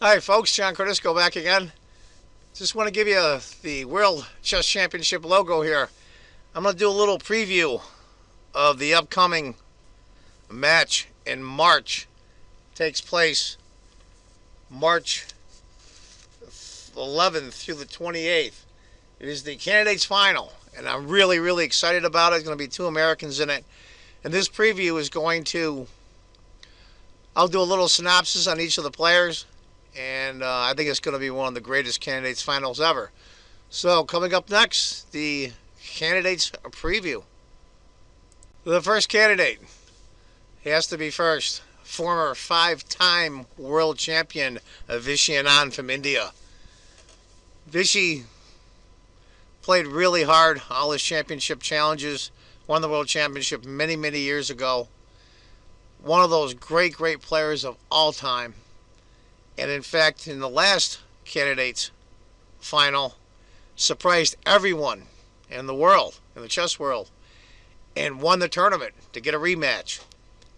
Hi folks, John Cortisco back again. Just want to give you the World Chess Championship logo here. I'm going to do a little preview of the upcoming match in March. It takes place March 11th through the 28th. It is the candidates final, and I'm really excited about it. There's going to be two Americans in it. And this preview is I'll do a little synopsis on each of the players. And I think it's going to be one of the greatest candidates finals ever. So coming up next, the candidates preview. The first candidate, he has to be first, former 5-time world champion Vishy from India. Vishy played really hard all his championship challenges, won the world championship many years ago. One of those great players of all time. And in fact, in the last candidates final, surprised everyone in the world, in the chess world, and won the tournament to get a rematch.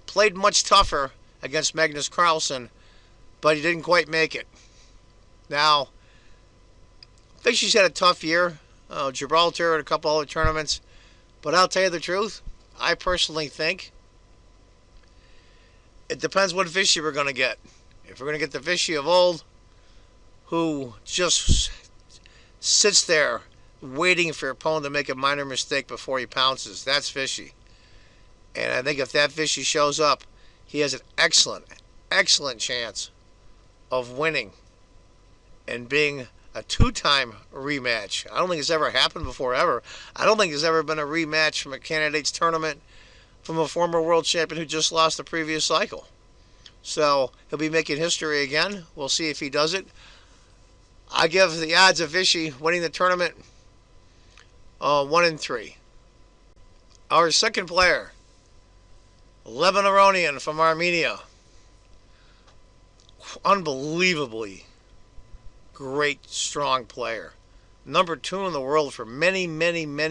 Played much tougher against Magnus Carlsen, but he didn't quite make it. Now, I think she's had a tough year, Gibraltar and a couple other tournaments, but I'll tell you the truth, I personally think it depends what Vishy we're going to get. If we're going to get the Vishy of old, who just sits there waiting for your opponent to make a minor mistake before he pounces, that's Vishy. And I think if that Vishy shows up, he has an excellent chance of winning and being a two-time rematch. I don't think it's ever happened before, ever. I don't think there's ever been a rematch from a candidates tournament from a former world champion who just lost the previous cycle. So he'll be making history again. We'll see if he does it. I give the odds of Vishy winning the tournament 1-3. Our second player, Aronian from Armenia. Unbelievably great, strong player. Number 2 in the world for many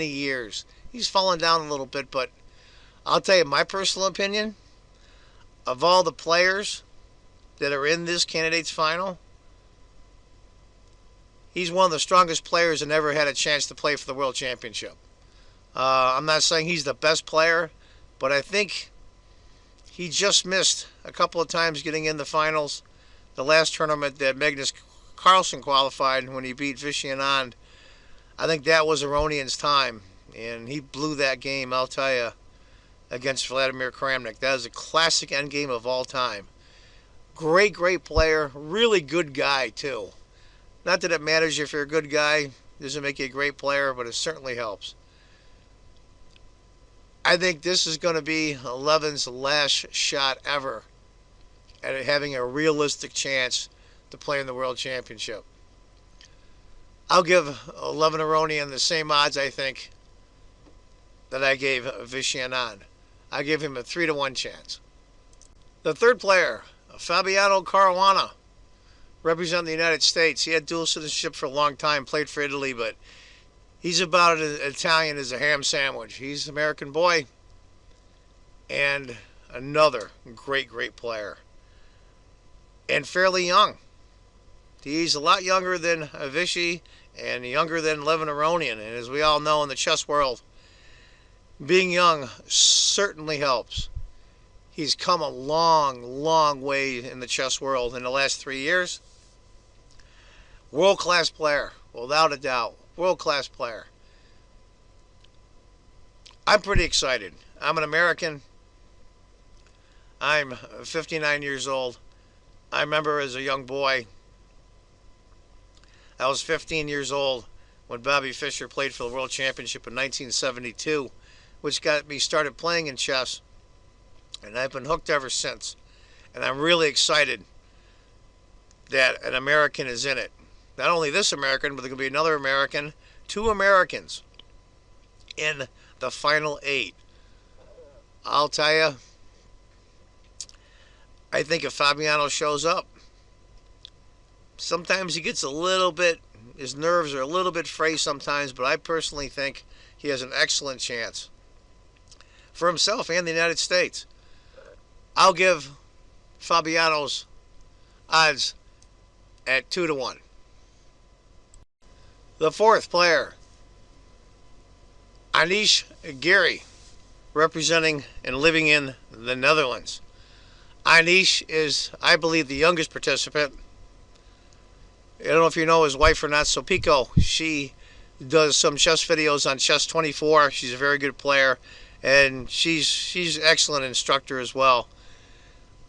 years. He's fallen down a little bit, but I'll tell you my personal opinion. Of all the players that are in this candidates final, he's one of the strongest players and never had a chance to play for the world championship. I'm not saying he's the best player, but I think he just missed a couple of times getting in the finals. The last tournament that Magnus Carlsen qualified when he beat Vishy Anand, I think that was Aronian's time, and he blew that game, I'll tell you, against Vladimir Kramnik. That is a classic endgame of all time. Great player. Really good guy, too. Not that it matters if you're a good guy. It doesn't make you a great player, but it certainly helps. I think this is going to be Levin's last shot ever at having a realistic chance to play in the World Championship. I'll give Levin Aronian the same odds, I think, that I gave Vishy Anand. I give him a 3-1 chance. The third player, Fabiano Caruana, representing the United States. He had dual citizenship for a long time, played for Italy, but he's about as Italian as a ham sandwich. He's an American boy and another great player. And fairly young. He's a lot younger than Vishy and younger than Levin Aronian. And as we all know in the chess world, being young certainly helps. He's come a long way in the chess world in the last 3 years. World-class player, without a doubt. World-class player. I'm pretty excited. I'm an American. I'm 59 years old. I remember as a young boy, I was 15 years old when Bobby Fischer played for the World Championship in 1972. Which got me started playing in chess, and I've been hooked ever since. And I'm really excited that an American is in it. Not only this American, but there could be another American, 2 Americans in the final 8. I'll tell you, I think if Fabiano shows up, sometimes he gets a little bit, his nerves are a little bit frayed sometimes, but I personally think he has an excellent chance for himself and the United States. I'll give Fabiano's odds at 2-1. The fourth player, Anish Giri, representing and living in the Netherlands. Anish is, I believe, the youngest participant. I don't know if you know his wife or not, Sopiko. She does some chess videos on Chess 24. She's a very good player, and she's an excellent instructor as well.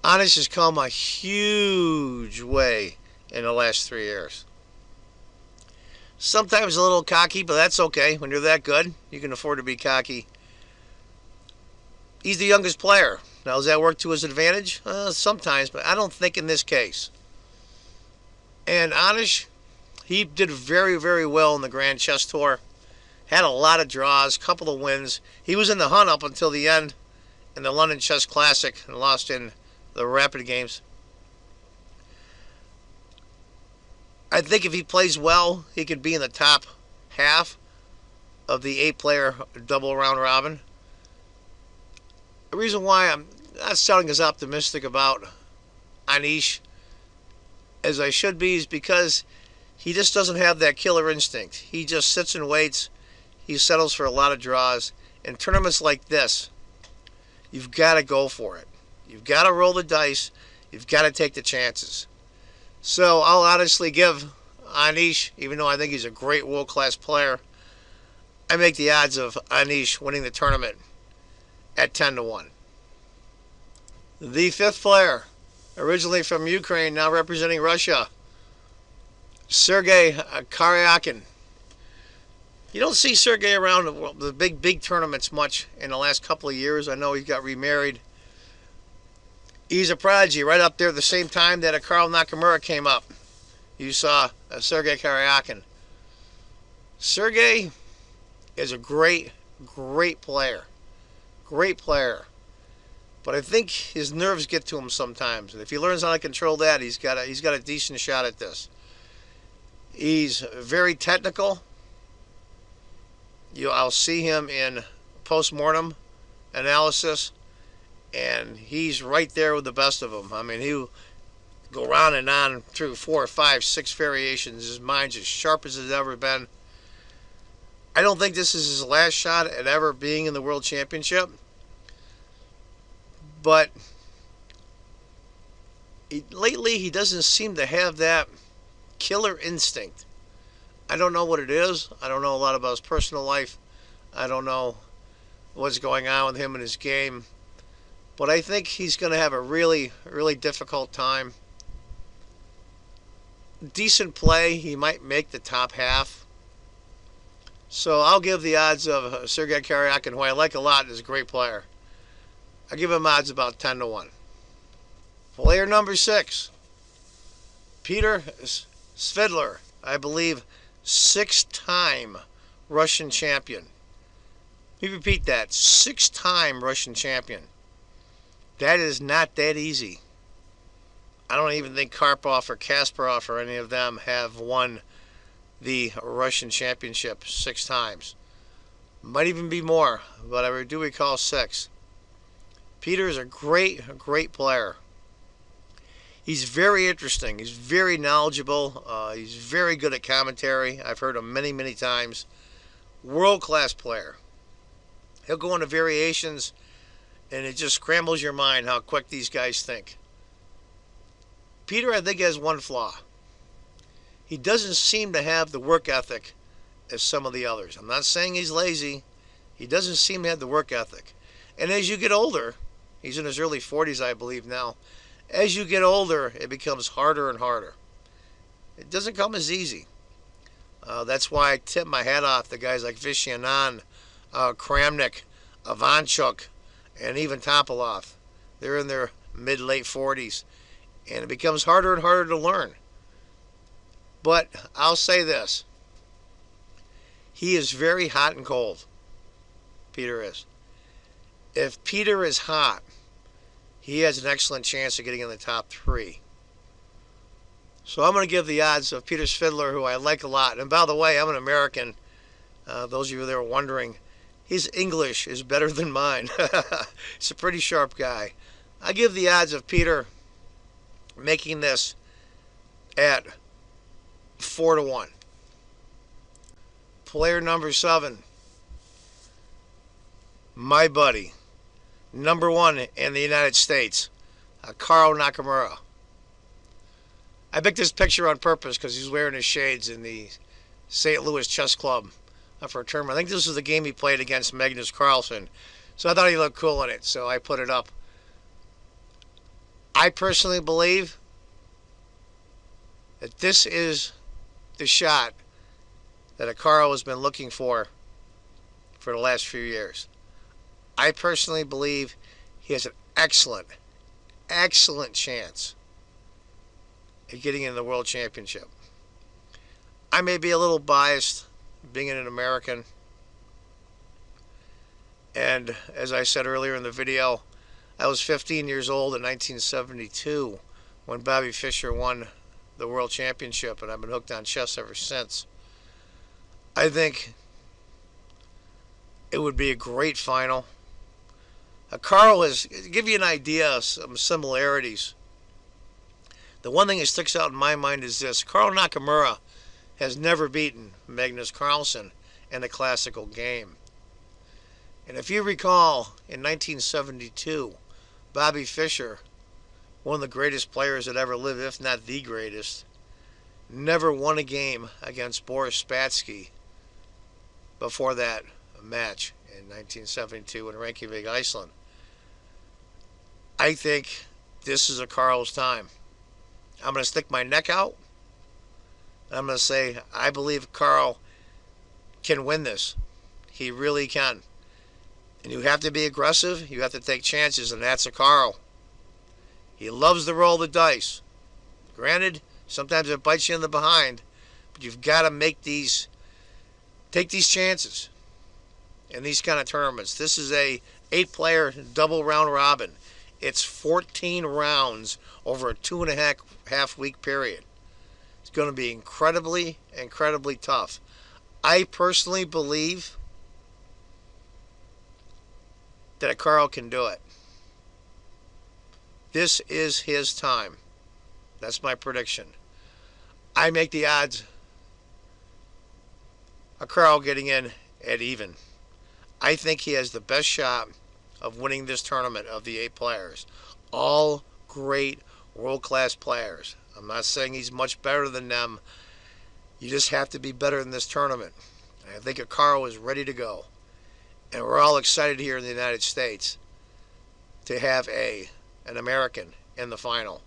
Anish has come a huge way in the last 3 years. Sometimes a little cocky, but that's okay. When you're that good, you can afford to be cocky. He's the youngest player. Now, does that work to his advantage? Sometimes, but I don't think in this case. And Anish, he did very, very well in the Grand Chess Tour. Had a lot of draws, couple of wins. He was in the hunt up until the end in the London Chess Classic and lost in the Rapid Games. I think if he plays well, he could be in the top half of the 8-player double round robin. The reason why I'm not sounding as optimistic about Anish as I should be is because he just doesn't have that killer instinct. He just sits and waits. He settles for a lot of draws. In tournaments like this, you've got to go for it. You've got to roll the dice. You've got to take the chances. So I'll honestly give Anish, even though I think he's a great world-class player, I make the odds of Anish winning the tournament at 10-1. The fifth player, originally from Ukraine, now representing Russia, Sergei Karyakin. You don't see Sergei around the big tournaments much in the last couple of years. I know he got remarried. He's a prodigy, right up there at the same time that Karl Nakamura came up. You saw Sergei Karyakin. Sergei is a great player. Great player. But I think his nerves get to him sometimes. And if he learns how to control that, he's got a decent shot at this. He's very technical. I'll see him in post-mortem analysis, and he's right there with the best of them. I mean, he'll go round and on through 4, 5, 6 variations. His mind's as sharp as it's ever been. I don't think this is his last shot at ever being in the World Championship. But lately, he doesn't seem to have that killer instinct. I don't know what it is. I don't know a lot about his personal life. I don't know what's going on with him and his game. But I think he's going to have a really, really difficult time. Decent play. He might make the top half. So I'll give the odds of Sergei Karyakin, who I like a lot, is a great player. I give him odds about 10-1. Player number 6, Peter Svidler, I believe 6-time Russian champion. Let me repeat that, 6-time Russian champion. That is not that easy. I don't even think Karpov or Kasparov or any of them have won the Russian championship 6 times. Might even be more, but I do recall 6. Peter is a great player. He's very interesting. He's very knowledgeable. He's very good at commentary. I've heard him many, many times. World-class player. He'll go into variations, and it just scrambles your mind how quick these guys think. Peter, I think, has one flaw. He doesn't seem to have the work ethic as some of the others. I'm not saying he's lazy. He doesn't seem to have the work ethic. And as you get older, he's in his early 40s, I believe now. As you get older, it becomes harder and harder. It doesn't come as easy. That's why I tip my hat off to guys like Vishy, Kramnik, Ivanchuk, and even Topolov. They're in their mid-late 40s. And it becomes harder and harder to learn. But I'll say this. He is very hot and cold. Peter is. If Peter is hot, he has an excellent chance of getting in the top 3. So I'm going to give the odds of Peter Svidler, who I like a lot. And by the way, I'm an American. Those of you that are wondering, his English is better than mine. He's a pretty sharp guy. I give the odds of Peter making this at 4-1. Player number 7, my buddy, number 1 in the United States, Karl Nakamura. I picked this picture on purpose because he's wearing his shades in the St. Louis Chess Club for a tournament. I think this was the game he played against Magnus Carlsen, so I thought he looked cool in it, so I put it up. I personally believe that this is the shot that Karl has been looking for the last few years. I personally believe he has an excellent chance at getting in the World Championship. I may be a little biased being an American, and as I said earlier in the video, I was 15 years old in 1972 when Bobby Fischer won the World Championship, and I've been hooked on chess ever since. I think it would be a great final. Karl has, to give you an idea of some similarities, the one thing that sticks out in my mind is this: Karl Nakamura has never beaten Magnus Carlsen in a classical game. And if you recall, in 1972, Bobby Fischer, one of the greatest players that ever lived, if not the greatest, never won a game against Boris Spassky before that match in 1972 in Reykjavik, Iceland. I think this is a Karl's time. I'm going to stick my neck out. I'm going to say I believe Karl can win this. He really can. And you have to be aggressive. You have to take chances, and that's a Karl. He loves to roll the dice. Granted, sometimes it bites you in the behind, but you've got to take these chances in these kind of tournaments. This is a 8-player double round robin. It's 14 rounds over a 2.5 week period. It's going to be incredibly tough. I personally believe that Karl can do it. This is his time. That's my prediction. I make the odds of Karl getting in at even. I think he has the best shot of winning this tournament of the 8 players. All great world-class players. I'm not saying he's much better than them. You just have to be better in this tournament. And I think Karl is ready to go. And we're all excited here in the United States to have an American in the final.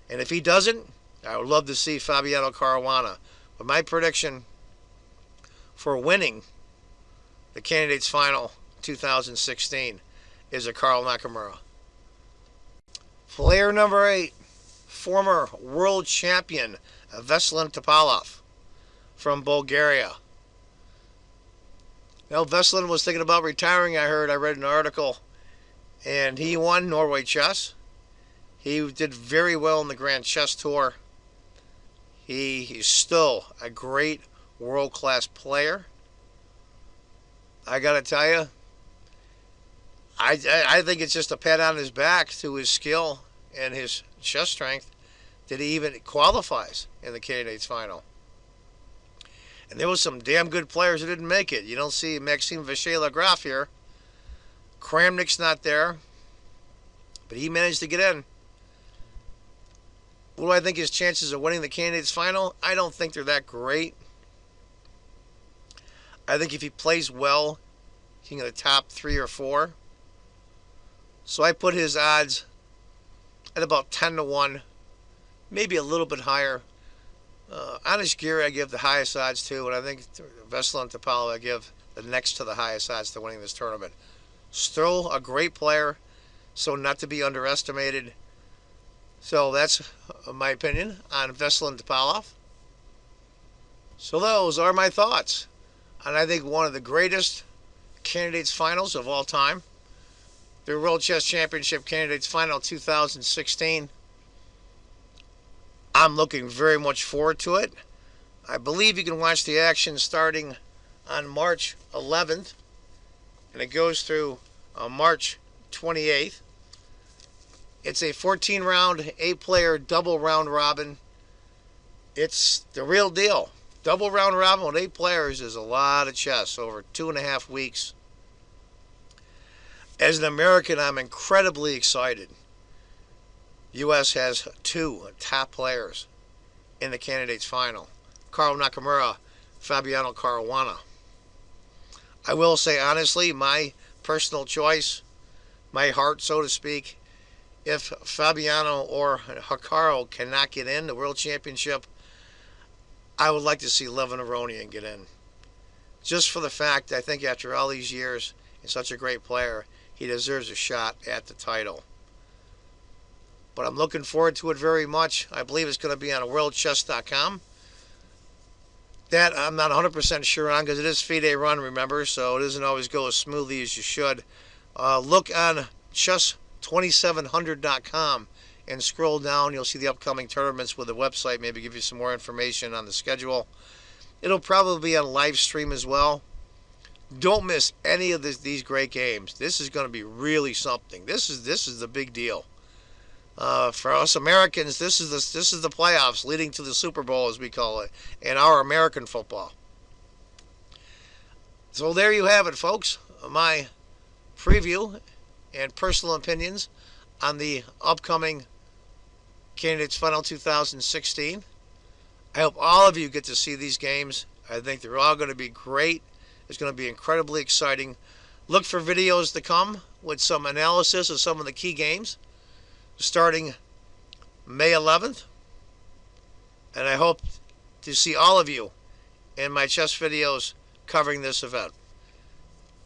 And if he doesn't, I would love to see Fabiano Caruana. But my prediction for winning the Candidates Final 2016 is a Karl Nakamura. Player number 8, former world champion Veselin Tololov from Bulgaria. Now, Veselin was thinking about retiring, I read an article, and he won Norway Chess. He did very well in the Grand Chess Tour. He's still a great world-class player. I gotta tell you, I think it's just a pat on his back to his skill and his chess strength that he even qualifies in the Candidates Final. And there was some damn good players who didn't make it. You don't see Maxime Vishy here. Kramnik's not there, but he managed to get in. What do I think his chances of winning the Candidates Final? I don't think they're that great. I think if he plays well, he can get the top 3 or 4. So I put his odds at about 10-1, maybe a little bit higher. Anish Giri I give the highest odds to, and I think Veselin Tololov I give the next to the highest odds to winning this tournament. Still a great player, so not to be underestimated. So that's my opinion on Veselin Tololov. So those are my thoughts on, I think, one of the greatest Candidates Finals of all time. The World Chess Championship Candidates Final 2016. I'm looking very much forward to it. I believe you can watch the action starting on March 11th, and it goes through March 28th. It's a 14-round, 8-player double round robin. it's the real deal. Double round robin with 8 players is a lot of chess over 2.5 weeks. As an American, I'm incredibly excited. U.S. has 2 top players in the candidates final. Carl Nakamura, Fabiano Caruana. I will say honestly, my personal choice, my heart, so to speak, if Fabiano or Hikaru cannot get in the World Championship, I would like to see Levin Aronian get in. Just for the fact, I think after all these years, and such a great player, he deserves a shot at the title. But I'm looking forward to it very much. I believe it's going to be on worldchess.com. That I'm not 100% sure on because it is FIDE run, remember, so it doesn't always go as smoothly as you should. Look on chess2700.com and scroll down. You'll see the upcoming tournaments with the website, maybe give you some more information on the schedule. It'll probably be on live stream as well. Don't miss any of these great games. This is going to be really something. This is the big deal. For us Americans, this is the playoffs leading to the Super Bowl, as we call it, in our American football. So there you have it, folks. My preview and personal opinions on the upcoming Candidates Final 2016. I hope all of you get to see these games. I think they're all going to be great. It's going to be incredibly exciting. Look for videos to come with some analysis of some of the key games starting May 11th. And I hope to see all of you in my chess videos covering this event.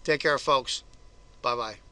Take care, folks. Bye-bye.